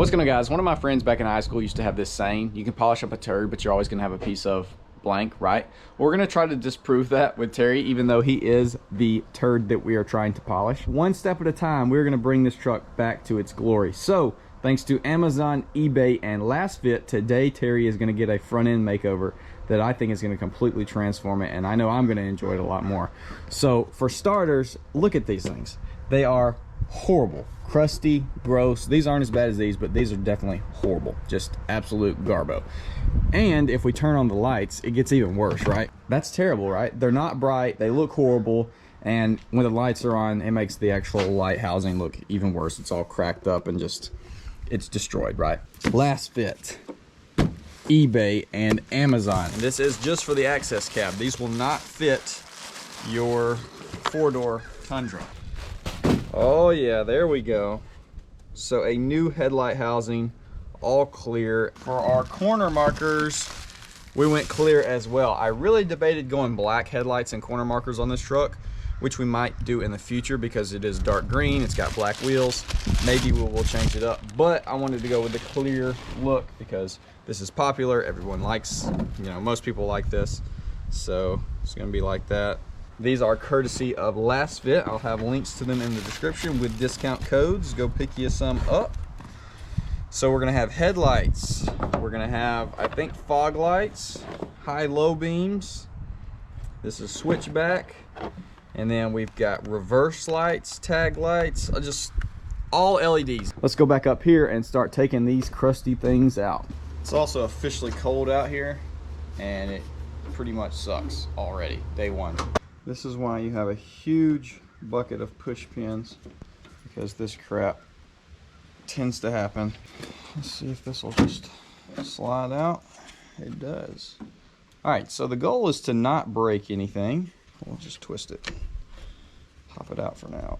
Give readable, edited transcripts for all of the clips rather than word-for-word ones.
What's going on, guys? One of my friends back in high school used to have this saying: you can polish up a turd, but you're always going to have a piece of blank, right? Well, we're going to try to disprove that with Terry, even though he is the turd that we are trying to polish. One step at a time, we're going to bring this truck back to its glory. So, thanks to Amazon, eBay, and Last Fit, today Terry is going to get a front-end makeover that I think is going to completely transform it, and I know I'm going to enjoy it a lot more. So, for starters, look at these things. They are horrible, crusty, gross. These aren't as bad as these, but these are definitely horrible, just absolute garbo. And if we turn on the lights, it gets even worse, right? That's terrible, right? They're not bright, they look horrible, and when the lights are on, it makes the actual light housing look even worse. It's all cracked up and just, it's destroyed, right? Last Fit, eBay, and Amazon. And this is just for the access cab. These will not fit your four-door Tundra. Oh yeah, there we go. So a new headlight housing, all clear. For our corner markers, we went clear as well. I really debated going black headlights and corner markers on this truck, which we might do in the future because it is dark green, it's got black wheels. Maybe we'll change it up, but I wanted to go with the clear look because this is popular. Everyone likes, you know, most people like this. So it's gonna be like that. These are courtesy of Last Fit. I'll have links to them in the description with discount codes. Go pick you some up. So we're gonna have headlights. We're gonna have, I think, fog lights, high-low beams. This is switchback. And then we've got reverse lights, tag lights, just all LEDs. Let's go back up here and start taking these crusty things out. It's also officially cold out here, and it pretty much sucks already, day one. This is why you have a huge bucket of push pins, because this crap tends to happen. Let's see if this will just slide out. It does. Alright, so the goal is to not break anything. We'll just twist it. Pop it out for now.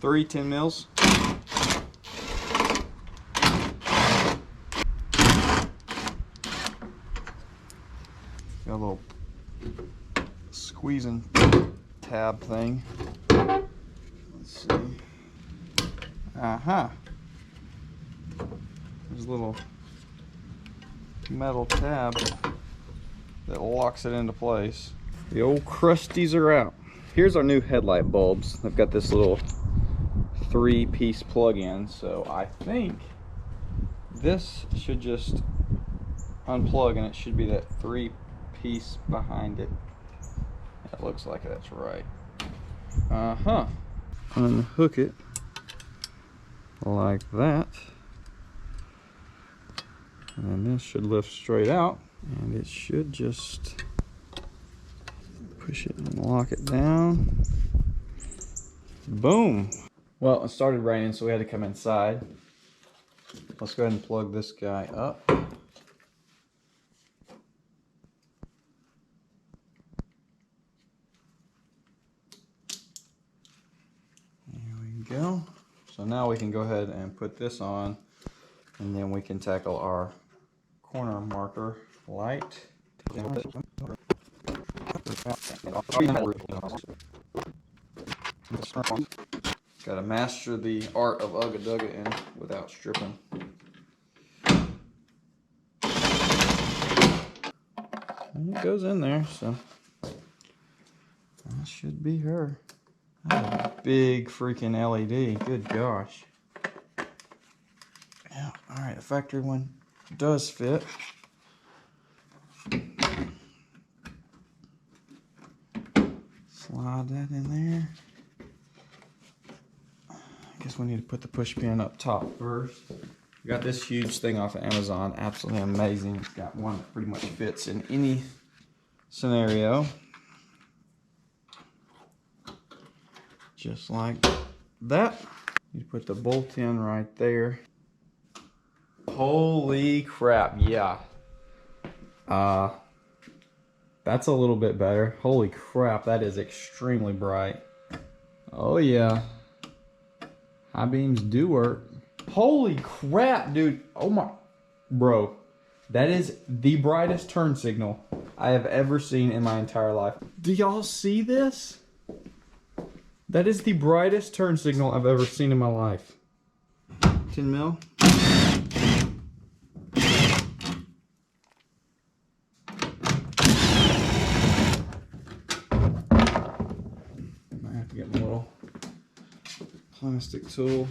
Three 10 mils. Got a little squeezing tab thing. Let's see. There's a little metal tab that locks it into place. The old crusties are out. Here's our new headlight bulbs. I've got this little 3-piece plug-in, so I think this should just unplug and it should be that 3-piece behind it. That looks like that's right. Unhook it like that, and then this should lift straight out, and it should just push it and lock it down. Boom. Well, it started raining, so we had to come inside. Let's go ahead and plug this guy up. Go. So now we can go ahead and put this on, and then we can tackle our corner marker light. Got to master the art of ugga-dugga-ing without stripping. And it goes in there, so that should be her. That's a big freaking LED, good gosh. Yeah, alright, the factory one does fit. Slide that in there. I guess we need to put the push pin up top first. We got this huge thing off of Amazon, absolutely amazing. It's got one that pretty much fits in any scenario. Just like that. You put the bolt in right there. Holy crap, yeah. That's a little bit better. Holy crap, that is extremely bright. Oh yeah. High beams do work. Holy crap, dude. Oh my, bro. That is the brightest turn signal I have ever seen in my entire life. Do y'all see this? That is the brightest turn signal I've ever seen in my life. 10 mil. Might have to get my little plastic tool.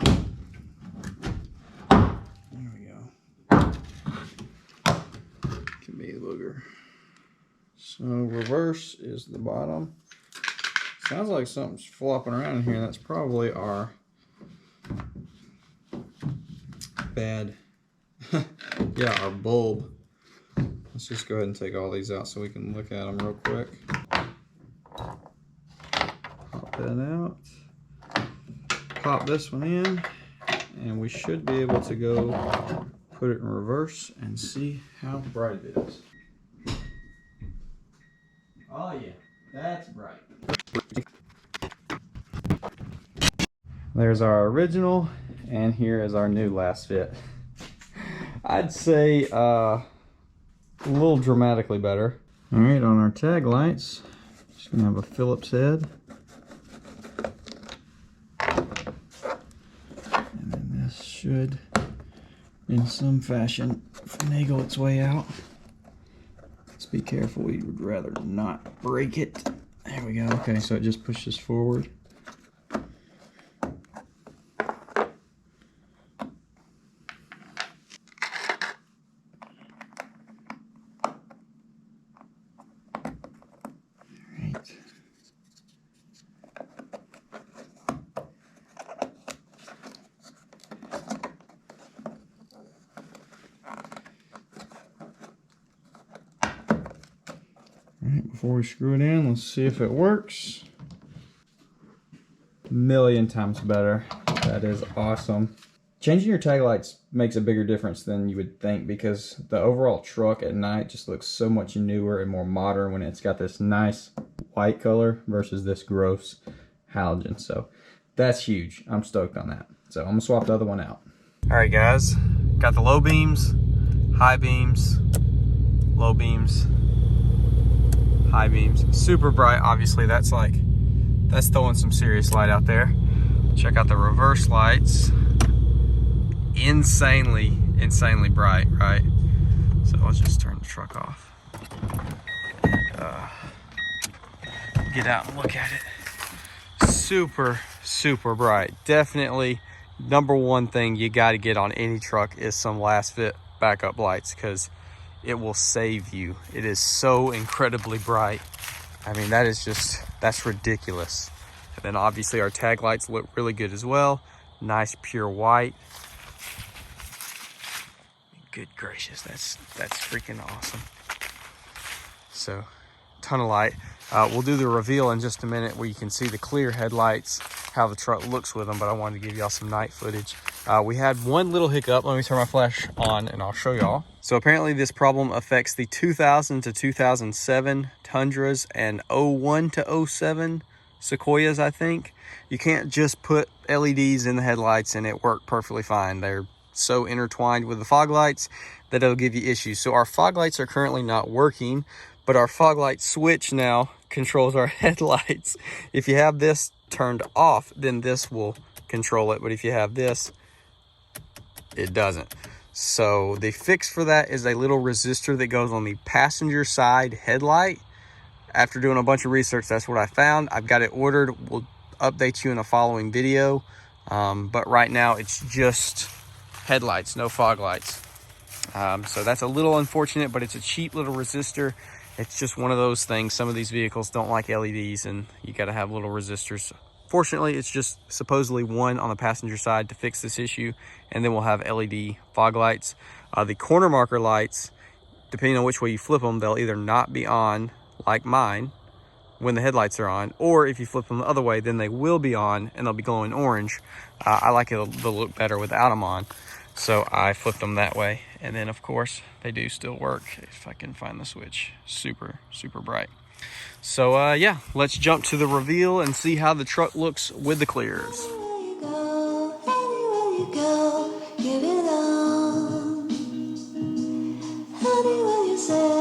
There we go. Can be a booger. So reverse is the bottom. Sounds like something's flopping around in here. That's probably our bad, yeah, our bulb. Let's just go ahead and take all these out so we can look at them real quick. Pop that out. Pop this one in, and we should be able to go put it in reverse and see how bright it is. Oh yeah, that's bright. There's our original, and here is our new last fit. I'd say a little dramatically better. All right, on our tag lights, just gonna have a Phillips head. And then this should, in some fashion, finagle its way out. Let's be careful, we would rather not break it. There we go, okay, so it just pushes forward. Alright, before we screw it in, let's see if it works. A million times better. That is awesome. Changing your tag lights makes a bigger difference than you would think, because the overall truck at night just looks so much newer and more modern when it's got this nice white color versus this gross halogen. So that's huge. I'm stoked on that. So I'm gonna swap the other one out. Alright guys, got the low beams, high beams, low beams, high beams. Super bright, obviously that's throwing some serious light out there. Check out the reverse lights. Insanely bright, right? So let's just turn the truck off and get out and look at it. Super bright. Definitely number one thing you got to get on any truck is some last fit backup lights, because it will save you. It is so incredibly bright. I mean, that's ridiculous. And then obviously our tag lights look really good as well. Nice pure white. Good gracious, that's freaking awesome. So, ton of light. We'll do the reveal in just a minute where you can see the clear headlights, how the truck looks with them, but I wanted to give y'all some night footage. We had one little hiccup. Let me turn my flash on and I'll show y'all. So apparently this problem affects the 2000 to 2007 Tundras and 01 to 07 Sequoias, I think. You can't just put LEDs in the headlights and it worked perfectly fine. They're so intertwined with the fog lights that it'll give you issues. So our fog lights are currently not working, but our fog light switch now controls our headlights. If you have this turned off, then this will control it, but if you have this, it doesn't. So the fix for that is a little resistor that goes on the passenger side headlight. After doing a bunch of research, that's what I found. I've got it ordered. We'll update you in a following video, but right now it's just headlights, no fog lights. So that's a little unfortunate, but it's a cheap little resistor. It's just one of those things. Some of these vehicles don't like LEDs and you got to have little resistors. Fortunately, it's just supposedly one on the passenger side to fix this issue, and then we'll have LED fog lights. The corner marker lights, depending on which way you flip them, they'll either not be on like mine when the headlights are on, or if you flip them the other way, then they will be on and they'll be glowing orange. I like it to look better without them on, so I flipped them that way. And then of course they do still work if I can find the switch. Super bright. So yeah, let's jump to the reveal and see how the truck looks with the clears. Anywhere you say,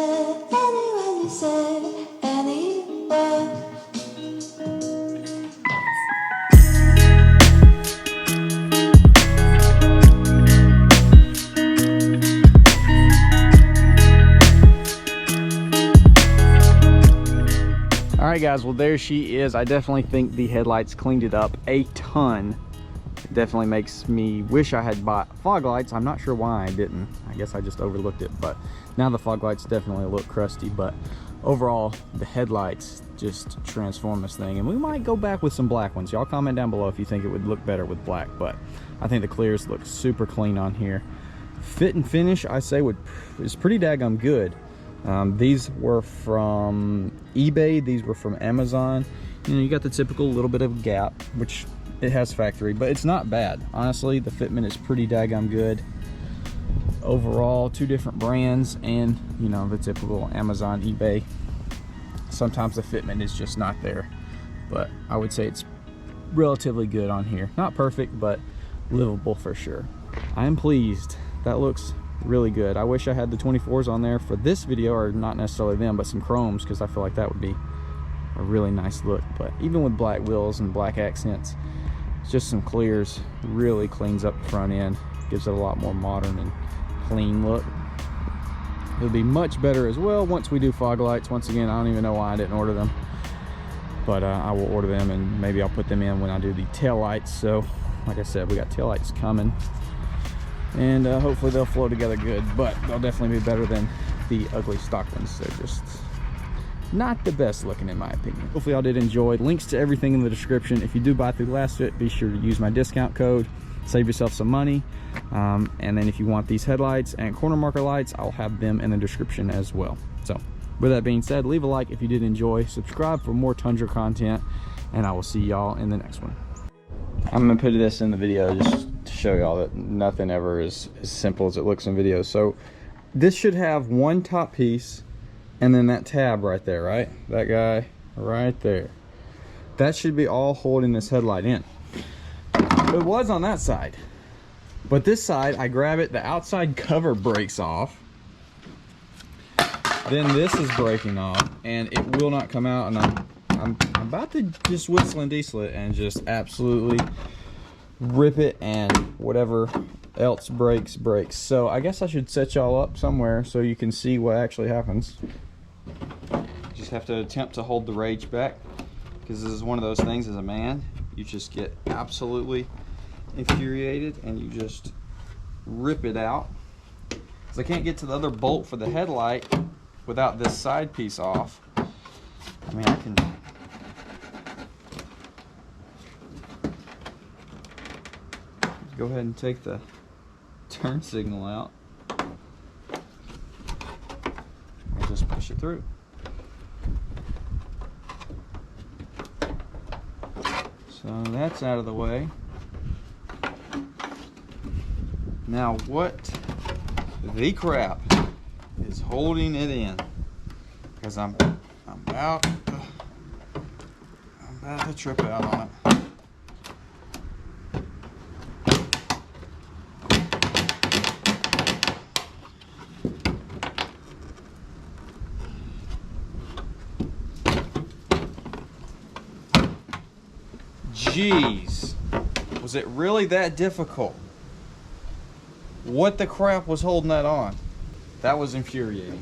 All right, guys, well, there she is. I definitely think the headlights cleaned it up a ton. It definitely makes me wish I had bought fog lights. I'm not sure why I didn't. I guess I just overlooked it, but now the fog lights definitely look crusty, but overall, the headlights just transform this thing, and we might go back with some black ones. Y'all comment down below if you think it would look better with black, but I think the clears look super clean on here. Fit and finish, I say, is pretty daggum good. These were from eBay, these were from Amazon. You know, you got the typical little bit of gap, which it has factory, but it's not bad. Honestly, the fitment is pretty daggum good. Overall, 2 different brands, and you know, the typical Amazon, eBay. Sometimes the fitment is just not there, but I would say it's relatively good on here. Not perfect, but livable for sure. I am pleased. That looks really good. I wish I had the 24s on there for this video, or not necessarily them, but some chromes, because I feel like that would be a really nice look. But even with black wheels and black accents, just some clears really cleans up the front end, gives it a lot more modern and clean look. It'll be much better as well once we do fog lights. Once again, I don't even know why I didn't order them, but I will order them, and maybe I'll put them in when I do the tail lights. So like I said, we got tail lights coming, and hopefully they'll flow together good, but they'll definitely be better than the ugly stock ones. They're just not the best looking, in my opinion. Hopefully y'all did enjoy. Links to everything in the description. If you do buy through Last Fit, be sure to use my discount code, save yourself some money. And then if you want these headlights and corner marker lights, I'll have them in the description as well. So with that being said, leave a like if you did enjoy, subscribe for more Tundra content, and I will see y'all in the next one. I'm gonna put this in the video just to show y'all that nothing ever is as simple as it looks in videos. So this should have one top piece, and then that tab right there, right? That guy right there. That should be all holding this headlight in. It was on that side, but this side, I grab it, the outside cover breaks off, then this is breaking off, and it will not come out, and I'm about to just whistle and diesel it and just absolutely rip it, and whatever else breaks. So I guess I should set y'all up somewhere so you can see what actually happens. Just have to attempt to hold the rage back, because this is one of those things, as a man, you just get absolutely infuriated and you just rip it out. Because I can't get to the other bolt for the headlight without this side piece off. I mean, I can go ahead and take the turn signal out and just push it through. So that's out of the way. Now what the crap is holding it in? Because I'm about to trip out on it. Jeez, was it really that difficult? What the crap was holding that on? That was infuriating.